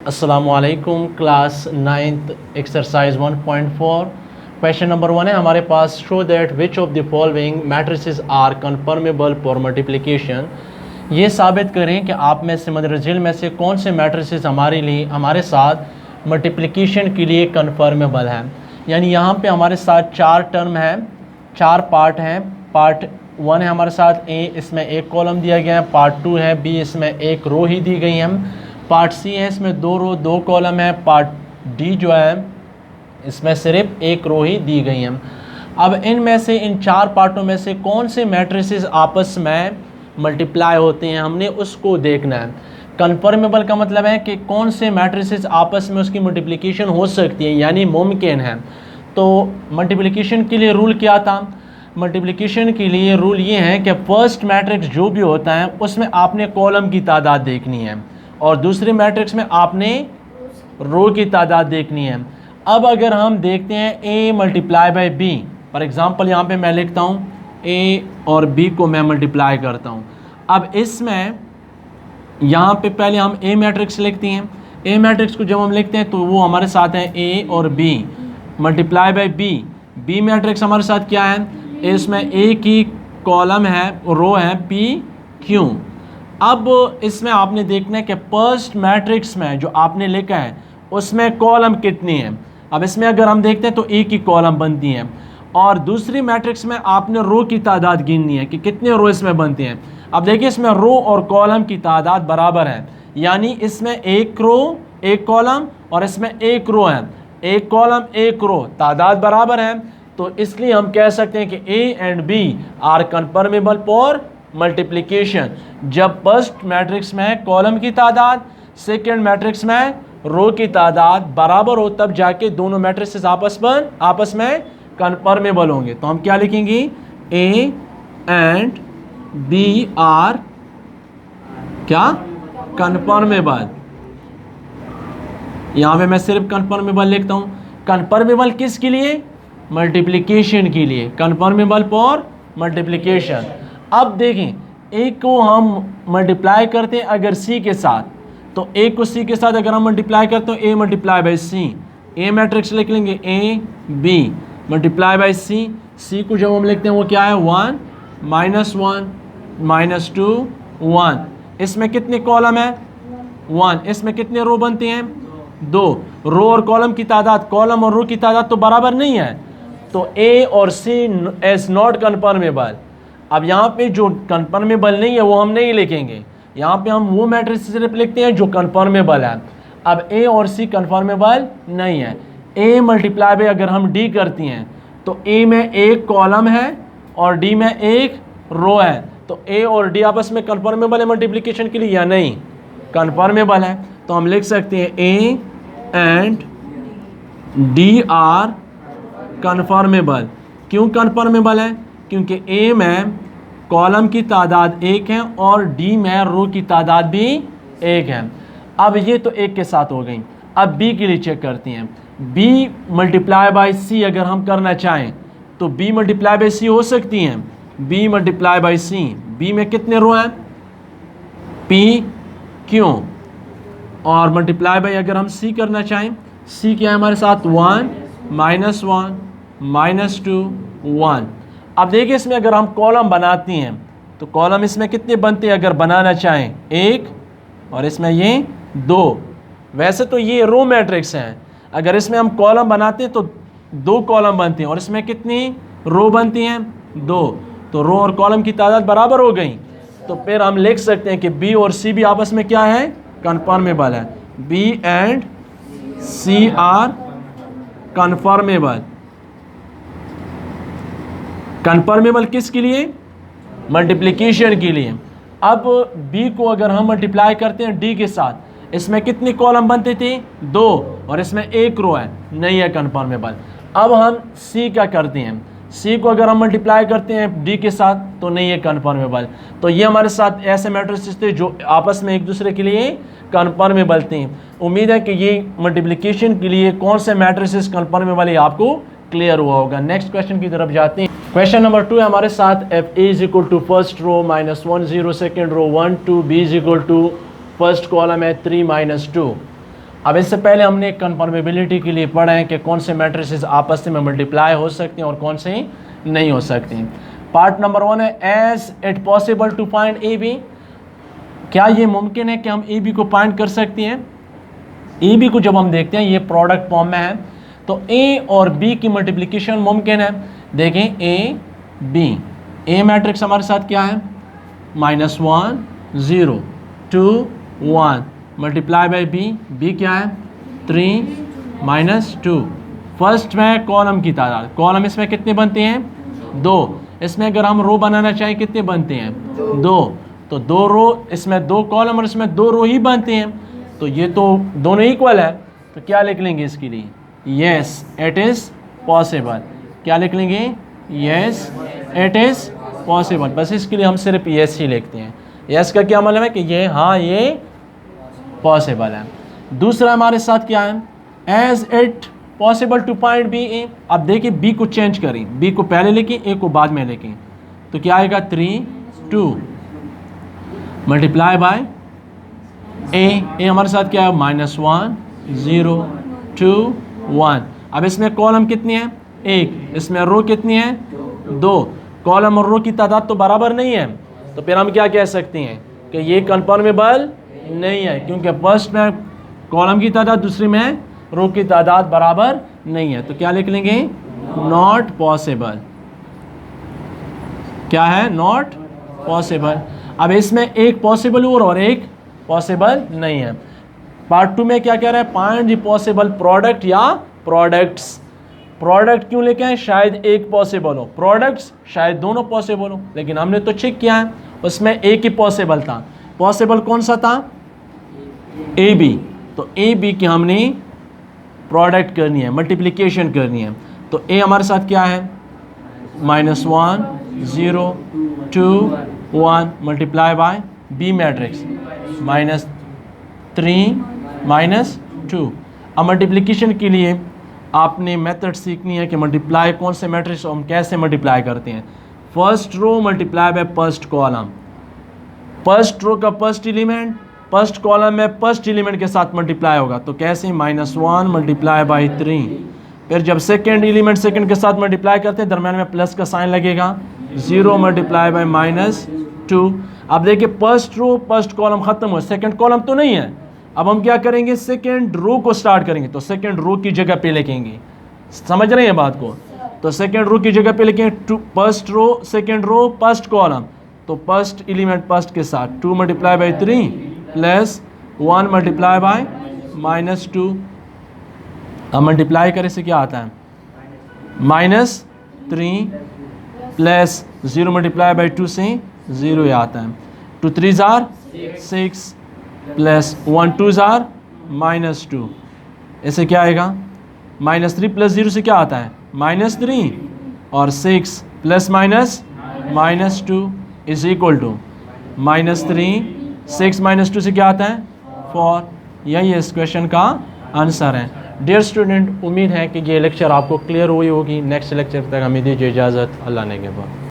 अस्सलामुअलैकुम class 9th exercise 1.4 question number 1 है हमारे पास। Show that which of the following matrices are conformable for multiplication. ये साबित करें कि आप में से मदरजिल में से कौन से मैट्रिसेस हमारे साथ मल्टीप्लिकेशन के लिए कन्फर्मेबल हैं। यानी यहाँ पे हमारे साथ चार टर्म हैं, चार पार्ट हैं। पार्ट 1 है हमारे साथ ए, इसमें एक कॉलम दिया गया है। पार्ट 2 है बी, इसमें एक रो ही दी गई है। पार्ट सी है, इसमें दो रो दो कॉलम है। पार्ट डी जो है इसमें सिर्फ एक रो ही दी गई है। अब इनमें से इन चार पार्टों में से कौन से मैट्रिसेस आपस में मल्टीप्लाई होते हैं, हमने उसको देखना है। कन्फर्मेबल का मतलब है कि कौन से मैट्रिसेस आपस में उसकी मल्टीप्लिकेशन हो सकती है, यानी मुमकिन है। तो मल्टीप्लिकेशन के लिए रूल क्या था? मल्टीप्लिकेशन के लिए रूल ये है कि फर्स्ट मैट्रिक्स जो भी होता है उसमें आपने कॉलम की तादाद देखनी है और दूसरे मैट्रिक्स में आपने रो की तादाद देखनी है। अब अगर हम देखते हैं A multiply by B, for example यहाँ पे मैं लिखता हूँ ए और बी को मैं मल्टीप्लाई करता हूँ। अब इसमें यहाँ पे पहले हम ए मैट्रिक्स लिखते हैं। ए मैट्रिक्स को जब हम लिखते हैं तो वो हमारे साथ है ए और B multiply by B. B matrix हमारे साथ क्या है? इसमें ए की कॉलम है, रो है पी क्यू। अब इसमें आपने देखना है कि फर्स्ट मैट्रिक्स में जो आपने लिखा है उसमें कॉलम कितनी है। अब इसमें अगर हम देखते हैं तो ए की कॉलम बनती हैं और दूसरी मैट्रिक्स में आपने रो की तादाद गिननी है कि कितने रो इसमें बनते हैं। अब देखिए इसमें रो और कॉलम की तादाद बराबर है, यानी इसमें एक रो एक कॉलम और इसमें एक रो है, एक कॉलम एक रो, तादाद बराबर है। तो इसलिए हम कह सकते हैं कि A and B are conformable for multiplication. जब फर्स्ट मैट्रिक्स में कॉलम की तादाद, सेकेंड मैट्रिक्स में रो की तादाद बराबर हो, तब जाके दोनों मैट्रिक्स आपस में कन्फर्मेबल होंगे। तो हम क्या लिखेंगे? ए एंड बी आर क्या? कन्फर्मेबल। यहां पे मैं सिर्फ कन्फर्मेबल लिखता हूं। कन्फर्मेबल किसके लिए? मल्टीप्लिकेशन के लिए। Conformable for multiplication. अब देखें ए को हम मल्टीप्लाई करते हैं अगर सी के साथ, तो ए को सी के साथ अगर हम मल्टीप्लाई करते हैं, A multiply by C, A matrix लिख लेंगे A B multiply by C. C को जब हम लिखते हैं वो क्या है? 1 -1 -2 1। इसमें कितने कॉलम है? 1। इसमें कितने रो बनते हैं? 2। रो और कॉलम की तादाद, कॉलम और रो की तादाद तो बराबर नहीं है, तो ए और सी एज नॉट कन्फर्मेबल। अब यहाँ पे जो कन्फर्मेबल नहीं है वो हम नहीं लिखेंगे, यहाँ पे हम वो मैट्रिक्स सिर्फ लिखते हैं जो कन्फर्मेबल है। अब ए और सी कन्फर्मेबल नहीं है। ए मल्टीप्लाई बाय अगर हम डी करती हैं तो ए में एक कॉलम है और डी में एक रो है, तो ए और डी आपस में कन्फर्मेबल है मल्टीप्लिकेशन के लिए या नहीं? कन्फर्मेबल है। तो हम लिख सकते हैं A and D R conformable. क्यों कन्फर्मेबल है? क्योंकि ए में कॉलम की तादाद एक है और डी में रो की तादाद भी एक है। अब ये तो एक के साथ हो गई। अब बी के लिए चेक करती हैं। बी मल्टीप्लाई बाय सी अगर हम करना चाहें तो बी मल्टीप्लाई बाय सी हो सकती हैं। B multiply by C, B में कितने रो हैं? पी क्यों। और मल्टीप्लाई बाय अगर हम सी करना चाहें, सी क्या है हमारे साथ? 1 -1 -2 1। अब देखिए इसमें अगर हम कॉलम बनाती हैं तो कॉलम इसमें कितने बनते हैं अगर बनाना चाहें? 1 और इसमें ये 2। वैसे तो ये रो मैट्रिक्स हैं, अगर इसमें हम कॉलम बनाते हैं तो 2 कॉलम बनते हैं और इसमें कितनी रो बनती हैं? 2। तो रो और कॉलम की तादाद बराबर हो गई। तो फिर हम लिख सकते हैं कि बी और सी भी आपस में क्या है? कन्फर्मेबल है। B and C are conformable. Conformable किसके लिए? मल्टीप्लिकेशन के लिए। अब b को अगर हम मल्टीप्लाई करते हैं d के साथ, इसमें कितने कॉलम बनते थे? 2 और इसमें एक रो है, नहीं है कन्फर्मेबल। अब हम c का करते हैं, c को अगर हम मल्टीप्लाई करते हैं d के साथ तो नहीं है कन्फर्मेबल। तो ये हमारे साथ ऐसे मैट्रिसेस थे जो आपस में एक दूसरे के लिए कन्फर्मेबल थे। उम्मीद है कि ये मल्टीप्लिकेशन के लिए कौन से मैट्रिसेस कन्फर्मेबल है आपको क्लियर हुआ होगा। नेक्स्ट क्वेश्चन की तरफ जाते हैं। क्वेश्चन नंबर 2 है हमारे साथ। F A is equal to first row -1 0 second row 1 2, B is equal to first column है 3 -2। अब इससे पहले हमने कन्फर्मेबिलिटी के लिए पढ़ा है कि कौन से मैट्रिसेस आपस में मल्टीप्लाई हो सकते हैं और कौन से नहीं हो सकते हैं। पार्ट नंबर 1 है is it possible to find A B, क्या ये मुमकिन है कि हम ए बी को फाइंड कर सकते हैं। ए बी को जब हम देखते हैं ये प्रोडक्ट फॉर्म में है तो ए और बी की मल्टीप्लिकेशन मुमकिन है। देखें ए बी, ए मैट्रिक्स हमारे साथ क्या है -1 0 2 1 मल्टीप्लाई बाई बी, बी क्या है 3 -2। फर्स्ट में कॉलम की तादाद, कॉलम इसमें कितने बनते हैं 2, इसमें अगर हम रो बनाना चाहें कितने बनते हैं 2, तो 2 रो, इसमें 2 कॉलम और इसमें 2 रो ही बनते हैं, तो ये तो दोनों इक्वल है, तो क्या लिख लेंगे इसके लिए येस इट इज़ पॉसिबल। क्या लिख लेंगे येस इट इज़ पॉसिबल। बस इसके लिए हम सिर्फ येस ही लिखते हैं। येस का क्या मतलब है कि ये हाँ ये पॉसिबल है। दूसरा हमारे साथ क्या है is it possible to find B A. अब देखिए बी को चेंज करें, बी को पहले लिखें ए को बाद में लिखें, तो क्या आएगा 3 2 मल्टीप्लाई बाय ए हमारे साथ क्या है -1 0 2 1। अब इसमें कॉलम कितनी है 1, इसमें रो कितनी है 2, कॉलम और रो की तादाद तो बराबर नहीं है, तो फिर हम क्या कह सकते हैं कि ये कन्फर्मेबल नहीं है, क्योंकि फर्स्ट में कॉलम की तादाद दूसरी में रो की तादाद बराबर नहीं है। तो क्या लिख लेंगे नॉट पॉसिबल। क्या है नॉट पॉसिबल। अब इसमें एक पॉसिबल और एक पॉसिबल नहीं है। पार्ट 2 में क्या कह रहा है फाइंड द पॉसिबल प्रोडक्ट या प्रोडक्ट्स। प्रोडक्ट क्यों लेके आए, शायद एक पॉसिबल हो, प्रोडक्ट्स शायद दोनों पॉसिबल हो, लेकिन हमने तो चेक किया है उसमें एक ही पॉसिबल था। पॉसिबल कौन सा था ए बी, तो ए बी की हमने प्रोडक्ट करनी है, मल्टीप्लिकेशन करनी है, तो ए हमारे साथ क्या है -1 0 2 1 मल्टीप्लाई बाय बी मैट्रिक्स -3 -2। अब मल्टीप्लिकेशन के लिए आपने मेथड सीखनी है कि मल्टीप्लाई कौन से मैट्रिक्स हम कैसे मल्टीप्लाई करते हैं। First row multiply by first column, first row का फर्स्ट एलिमेंट फर्स्ट कॉलम में फर्स्ट एलिमेंट के साथ मल्टीप्लाई होगा, तो कैसे -1 मल्टीप्लाई बाई 3। फिर जब सेकेंड एलिमेंट सेकेंड के साथ मल्टीप्लाई करते हैं दरम्यान में प्लस का साइन लगेगा, 0 मल्टीप्लाई बाई -2। अब देखिए फर्स्ट रो फर्स्ट कॉलम खत्म हो, सेकेंड कॉलम तो नहीं है, अब हम क्या करेंगे सेकेंड रो को स्टार्ट करेंगे, तो सेकेंड रो की जगह पे लिखेंगे। समझ रहे हैं बात को, तो सेकेंड रो की जगह पे लिखेंगे first row second row first column, तो फर्स्ट एलिमेंट फर्स्ट के साथ 2 multiply by 3 plus 1 multiply by -2। अब मल्टीप्लाई करे से क्या आता है -3 प्लस 0 मल्टीप्लाई बाई 2 से 0 ही आता है। 2 3 जार 6 प्लस 1 2 जार -2, ऐसे क्या आएगा -3 प्लस 0 से क्या आता है -3 और 6 प्लस -2 इज इक्वल टू -3 6 -2 से क्या आता है 4। यही इस क्वेश्चन का आंसर है। डियर स्टूडेंट, उम्मीद है कि ये लेक्चर आपको क्लियर हुई होगी। नेक्स्ट लेक्चर तक हमें दीजिए इजाज़त। अल्लाह ने के बाद।